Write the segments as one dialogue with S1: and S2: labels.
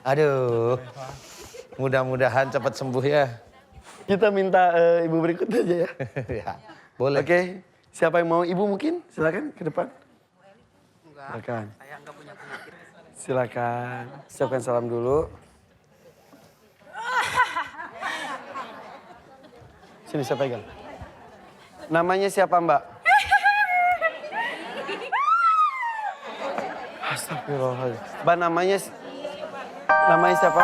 S1: Aduh, mudah-mudahan cepat sembuh ya.
S2: Kita minta ibu berikut aja ya.
S1: Ya, boleh.
S2: Oke, siapa yang mau ibu mungkin? Silakan ke depan. Silakan.
S3: Saya enggak punya penyakit.
S2: Silakan. Siapkan salam dulu. Sini saya pegang. Namanya siapa Mbak? Astagfirullahaladzim. Mbak namanya siapa?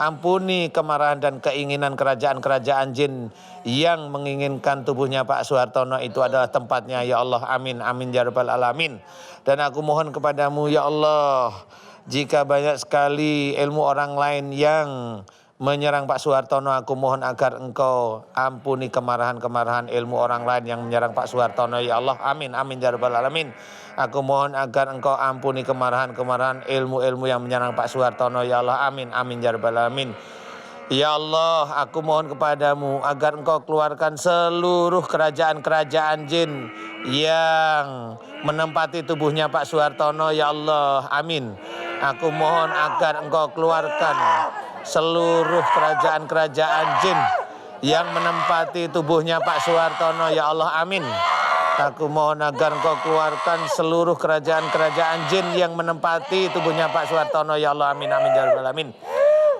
S1: Ampuni kemarahan dan keinginan kerajaan-kerajaan jin yang menginginkan tubuhnya Pak Suhartono itu adalah tempatnya ya Allah. Amin, amin ya rabbal alamin. Dan aku mohon kepadamu ya Allah, jika banyak sekali ilmu orang lain yang menyerang Pak Suhartono, aku mohon agar engkau ampuni kemarahan-kemarahan ilmu orang lain yang menyerang Pak Suhartono ya Allah. Amin, amin ya rabbal alamin. Aku mohon agar engkau ampuni kemarahan-kemarahan ilmu-ilmu yang menyerang Pak Suhartono ya Allah. Amin, amin ya rabbal alamin. Ya Allah, aku mohon kepadamu agar engkau keluarkan seluruh kerajaan-kerajaan jin yang menempati tubuhnya Pak Suhartono ya Allah. Amin. Aku mohon agar engkau keluarkan seluruh kerajaan-kerajaan jin yang menempati tubuhnya Pak Suhartono ya Allah. Amin. Aku mohon agar engkau keluarkan seluruh kerajaan-kerajaan jin yang menempati tubuhnya Pak Suhartono ya Allah. Amin, amin ya rabbal alamin.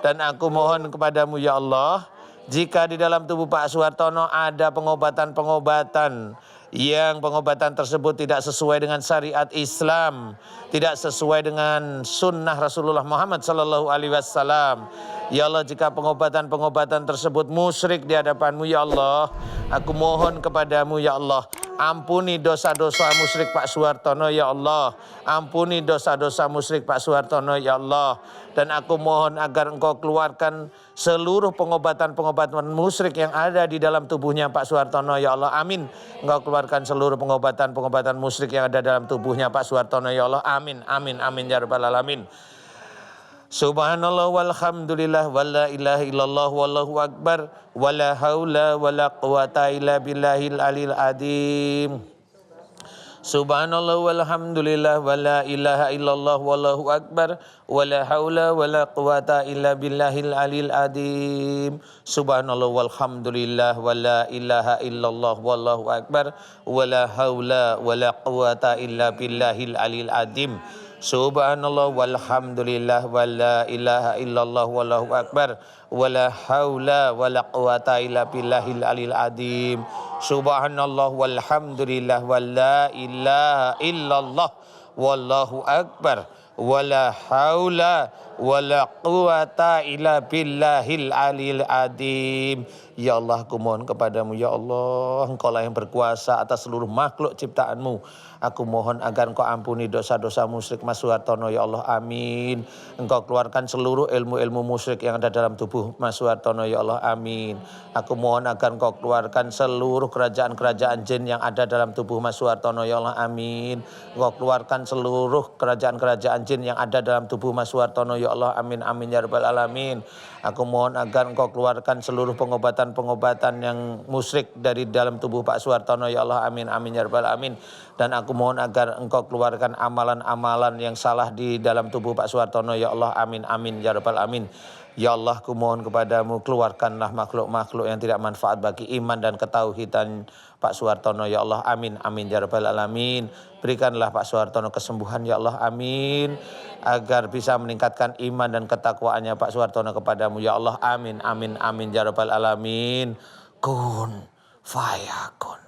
S1: Dan aku mohon kepadamu ya Allah, jika di dalam tubuh Pak Suhartono ada pengobatan-pengobatan yang pengobatan tersebut tidak sesuai dengan syariat Islam, tidak sesuai dengan sunnah Rasulullah Muhammad sallallahu alaihi wasallam. Ya Allah, jika pengobatan-pengobatan tersebut musyrik di hadapanmu ya Allah, aku mohon kepadamu ya Allah, ampuni dosa-dosa musyrik Pak Suhartono ya Allah. Ampuni dosa-dosa musyrik Pak Suhartono ya Allah. Dan aku mohon agar engkau keluarkan seluruh pengobatan-pengobatan musyrik yang ada di dalam tubuhnya Pak Suhartono ya Allah. Amin. Engkau keluarkan seluruh pengobatan-pengobatan musyrik yang ada dalam tubuhnya Pak Suhartono ya Allah. Amin, amin, amin ya rabbal alamin. Subhanallah walhamdulillah wala ilaha illallah wallahu akbar wala haula wala quwata illa billahil alil adim. Subhanallah walhamdulillah wala ilaha illallah wallahu akbar wala haula wala quwata illa billahil alil adim. Subhanallah walhamdulillah wala ilaha illallah wallahu akbar wala haula wala quwata illa billahil alil adim. Subhanallah walhamdulillah wala ilaha illallah wallahu akbar wala haula wala quwata illa billahil alil adim. Subhanallah walhamdulillah wala ilaha illallah wallahu akbar wala haula wala quwata illa billahil alil adim. Ya Allah, aku mohon kepadamu ya Allah, engkau lah yang berkuasa atas seluruh makhluk ciptaanmu. Aku mohon agar engkau ampuni dosa-dosa musyrik Mas Suhartono ya Allah. Amin. Engkau keluarkan seluruh ilmu-ilmu musyrik yang ada dalam tubuh Mas Suhartono ya Allah. Amin. Aku mohon agar engkau keluarkan seluruh kerajaan-kerajaan jin yang ada dalam tubuh Mas Suhartono ya Allah. Amin. Engkau keluarkan seluruh kerajaan-kerajaan jin yang ada dalam tubuh Mas Suhartono ya Allah. Amin, amin ya rabbal alamin. Aku mohon agar engkau keluarkan seluruh pengobatan-pengobatan yang musyrik dari dalam tubuh Pak Suhartono ya Allah. Amin, amin ya rabbal alamin. Dan aku mohon agar engkau keluarkan amalan-amalan yang salah di dalam tubuh Pak Suhartono ya Allah. Amin, amin ya rabbal alamin. Ya Allah, aku mohon kepadamu, keluarkanlah makhluk-makhluk yang tidak manfaat bagi iman dan ketauhidan Pak Suhartono ya Allah. Amin, amin ya rabbal alamin. Berikanlah Pak Suhartono kesembuhan ya Allah. Amin. Agar bisa meningkatkan iman dan ketakwaannya Pak Suhartono kepadamu ya Allah. Amin, amin, amin ya rabbal alamin. Kun fayakun.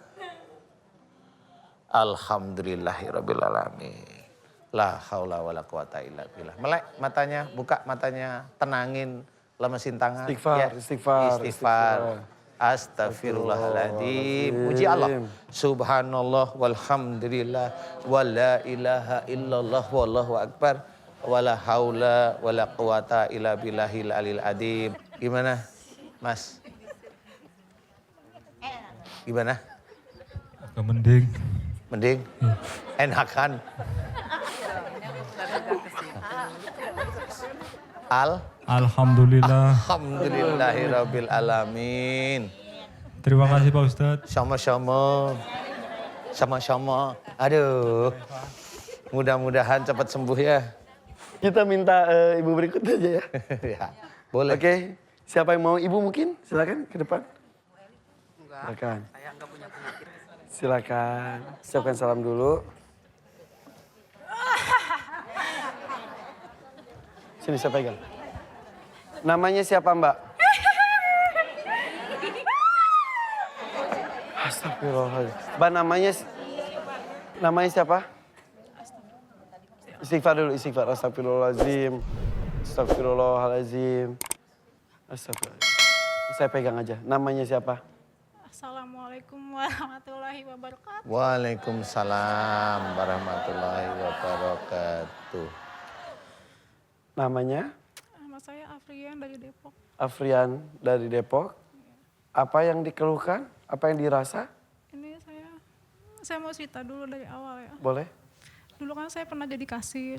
S1: Alhamdulillahirabbil alamin. La haula wala quwata illa billah. Melek matanya, buka matanya, tenangin, lemesin tangan.
S2: Istighfar,
S1: ya.
S2: istighfar.
S1: Astaghfirullahaladzim. Puji Allah. Subhanallah walhamdulillah wala ilaha illallah wallahu akbar wala haula wala quwata illa billahil alil adim. Gimana, Mas? Gimana?
S4: Agak mending.
S1: Mending? Enakan?
S4: Alhamdulillah.
S1: Alhamdulillahirabbil alamin.
S4: Terima kasih Pak Ustadz.
S1: Sama-sama. Sama-sama. Aduh. Mudah-mudahan cepat sembuh ya.
S2: Kita minta ibu berikut aja ya.
S1: Ya, boleh.
S2: Oke, siapa yang mau ibu mungkin? Silakan ke depan. Silakan.
S3: Saya nggak punya penyakit.
S2: Silakan. Siapkan salam dulu. Sini saya pegang. Namanya siapa Mbak? Astagfirullahaladzim. Mbak namanya siapa? Istighfar dulu, istighfar. Astagfirullahaladzim. Astagfirullahaladzim. Astagfirullahaladzim. Saya pegang aja. Namanya siapa?
S5: Assalamualaikum warahmatullahi wabarakatuh.
S1: Waalaikumsalam warahmatullahi wabarakatuh.
S2: Namanya?
S5: Nama saya Afrian dari Depok.
S2: Afrian dari Depok. Apa yang dikeluhkan? Apa yang dirasa?
S5: Ini saya mau cerita dulu dari awal ya.
S2: Boleh?
S5: Dulu kan saya pernah jadi kasir.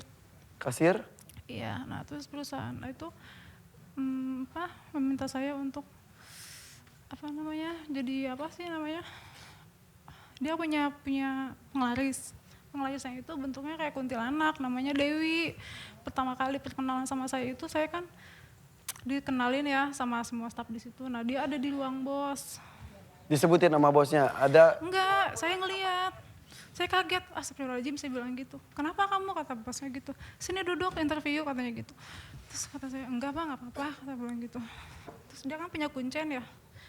S2: Kasir?
S5: Iya, nah terus perusahaan itu meminta saya untuk jadi apa sih namanya? Dia punya penglaris. Penglarisnya itu bentuknya kayak kuntilanak, namanya Dewi. Pertama kali perkenalan sama saya itu saya kan dikenalin ya sama semua staf di situ. Nah dia ada di ruang bos.
S2: Disebutin nama bosnya, ada?
S5: Enggak, saya ngeliat. Saya kaget, astagfirullahaladzim saya bilang gitu. Kenapa kamu, kata bosnya gitu. Sini duduk interview katanya gitu. Terus kata saya, enggak bang, gak apa-apa, kata bilang gitu. Terus dia kan punya kuncen ya.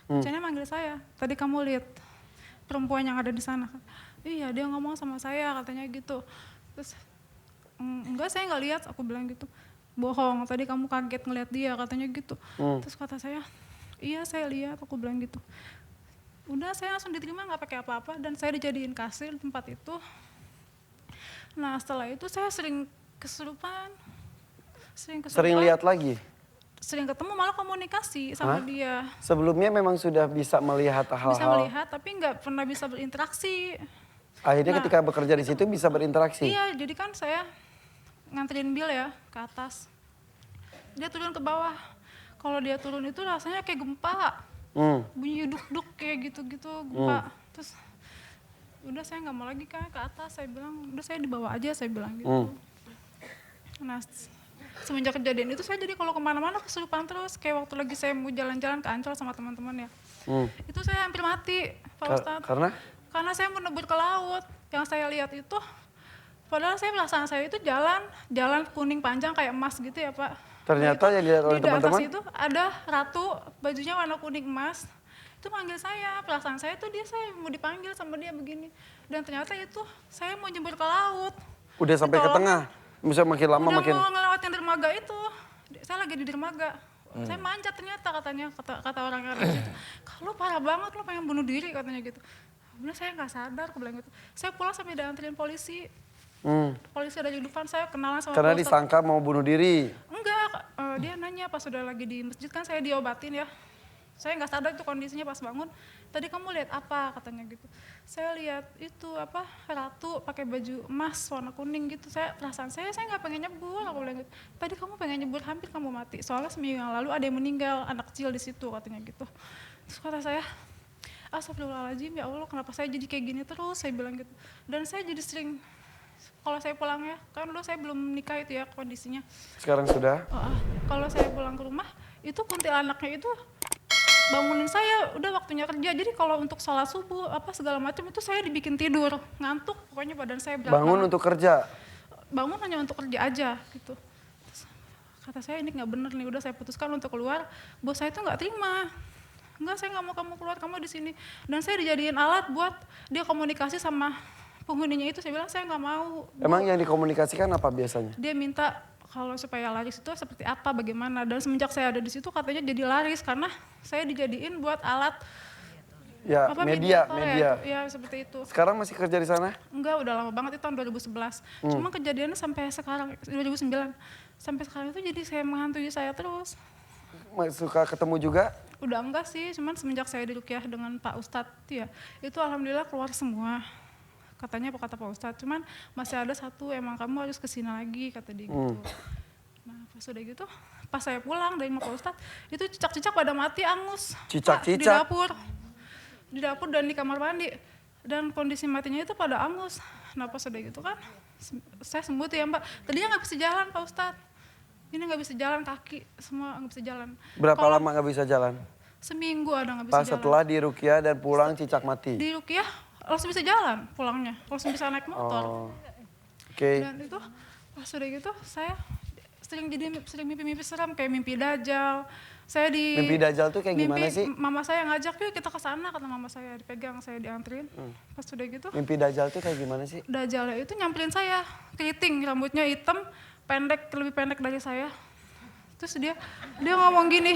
S5: Kuncennya manggil saya, tadi kamu lihat perempuan yang ada di sana. Iya dia ngomong sama saya katanya gitu. Terus enggak saya nggak lihat, aku bilang gitu. Bohong, tadi kamu kaget ngeliat dia katanya gitu. Terus kata saya, iya saya lihat, aku bilang gitu. Udah saya langsung diterima nggak pakai apa-apa dan saya dijadiin kasir di tempat itu. Nah setelah itu saya sering kesurupan.
S2: Sering lihat lagi?
S5: Sering ketemu malah komunikasi sama dia.
S2: Sebelumnya memang sudah bisa melihat hal-hal?
S5: Bisa melihat tapi nggak pernah bisa berinteraksi.
S2: Akhirnya ketika bekerja di situ bisa berinteraksi?
S5: Iya jadi kan saya nganterin Bill ya ke atas. Dia turun ke bawah. Kalau dia turun itu rasanya kayak gempa. Bunyi duk-duk kayak gitu-gitu gempa. Terus udah saya nggak mau lagi kan ke atas, saya bilang udah saya dibawa aja, saya bilang gitu. Nah semenjak kejadian itu saya jadi kalau kemana-mana kesurupan terus, kayak waktu lagi saya mau jalan-jalan ke Ancol sama teman-teman ya. Itu saya hampir mati Pak Ustadz. Karena saya mau nebur ke laut, yang saya lihat itu padahal perasaan saya itu jalan kuning panjang kayak emas gitu ya Pak.
S2: Ternyata yang dilihat oleh teman-teman?
S5: Di atas itu ada ratu, bajunya warna kuning emas. Itu manggil saya, perasaan saya tuh saya mau dipanggil sama dia begini. Dan ternyata itu saya mau nyebur ke laut.
S2: Udah sampai ke tengah? Misalnya makin lama makin...
S5: Udah mau ngelewatin dermaga itu, saya lagi di dermaga. Saya manjat ternyata kata orang yang ada di situ. Kalau parah banget lo pengen bunuh diri katanya gitu. Bener saya nggak sadar, aku bilang gitu. Saya pulang sampai dianterin polisi. Polisi ada di depan, saya kenalan sama
S2: karena
S5: Pak Ustadz.
S2: Disangka mau bunuh diri?
S5: Enggak, dia nanya pas sudah lagi di masjid kan saya diobatin ya. Saya nggak sadar itu kondisinya pas bangun. Tadi kamu lihat apa katanya gitu. Saya lihat itu ratu pakai baju emas warna kuning gitu. Perasaan saya nggak pengen nyebur, aku bilang gitu. Tadi kamu pengen nyebur hampir kamu mati. Soalnya seminggu yang lalu ada yang meninggal, anak kecil di situ katanya gitu. Terus kata saya, astagfirullahaladzim ya Allah kenapa saya jadi kayak gini terus, saya bilang gitu. Dan saya jadi sering kalau saya pulang ya, kan dulu saya belum nikah itu ya kondisinya.
S2: Sekarang sudah?
S5: Kalau saya pulang ke rumah, itu kuntilanaknya itu bangunin saya, udah waktunya kerja. Jadi kalau untuk sholat subuh, segala macam itu saya dibikin tidur, ngantuk, pokoknya badan saya berat.
S2: Bangun untuk kerja?
S5: Bangun hanya untuk kerja aja gitu. Terus, kata saya ini nggak bener nih, udah saya putuskan untuk keluar. Bos saya itu nggak terima. Enggak, saya nggak mau kamu keluar, kamu di sini. Dan saya dijadiin alat buat dia komunikasi sama penghuninya itu. Saya bilang saya nggak mau.
S2: Emang yang dikomunikasikan apa biasanya?
S5: Dia minta kalau supaya laris itu seperti apa, bagaimana. Dan semenjak saya ada di situ katanya jadi laris karena saya dijadiin buat alat
S2: ya, media.
S5: Ya seperti itu.
S2: Sekarang masih kerja di sana?
S5: Enggak, udah lama banget, itu tahun 2011. Cuma kejadiannya sampai sekarang 2009. Sampai sekarang itu jadi saya menghantui saya terus.
S2: Suka ketemu juga?
S5: Udah enggak sih, cuman semenjak saya diruqyah dengan Pak Ustadz ya, itu alhamdulillah keluar semua. Katanya kata Pak Ustadz, cuman masih ada satu, emang kamu harus kesini lagi, kata dia gitu. Nah pas udah gitu, pas saya pulang dari Pak Ustadz, itu cicak-cicak pada mati angus.
S2: Cicak-cicak?
S5: Di dapur dan di kamar mandi. Dan kondisi matinya itu pada angus. Nah pas udah gitu kan, saya sembuh tuh ya Mbak. Tadinya nggak bisa jalan Pak Ustadz. Ini nggak bisa jalan, kaki semua nggak bisa jalan.
S2: Berapa lama nggak bisa jalan?
S5: Seminggu ada nggak bisa
S2: Pas
S5: jalan.
S2: setelah diruqyah dan pulang cicak mati?
S5: Di Rukiah langsung bisa jalan pulangnya, langsung bisa naik motor.
S2: Oh. Oke.
S5: Dan itu pas udah gitu saya sering mimpi-mimpi seram kayak mimpi dajjal. Saya di
S2: Mimpi dajjal tuh kayak gimana sih?
S5: Mama saya ngajak yuk kita ke sana, kata mama saya, dipegang, saya dianterin. Pas udah gitu
S2: Mimpi dajjal tuh kayak gimana sih?
S5: dajjalnya itu nyamperin saya, keriting, rambutnya hitam, pendek, lebih pendek dari saya. Terus dia ngomong gini.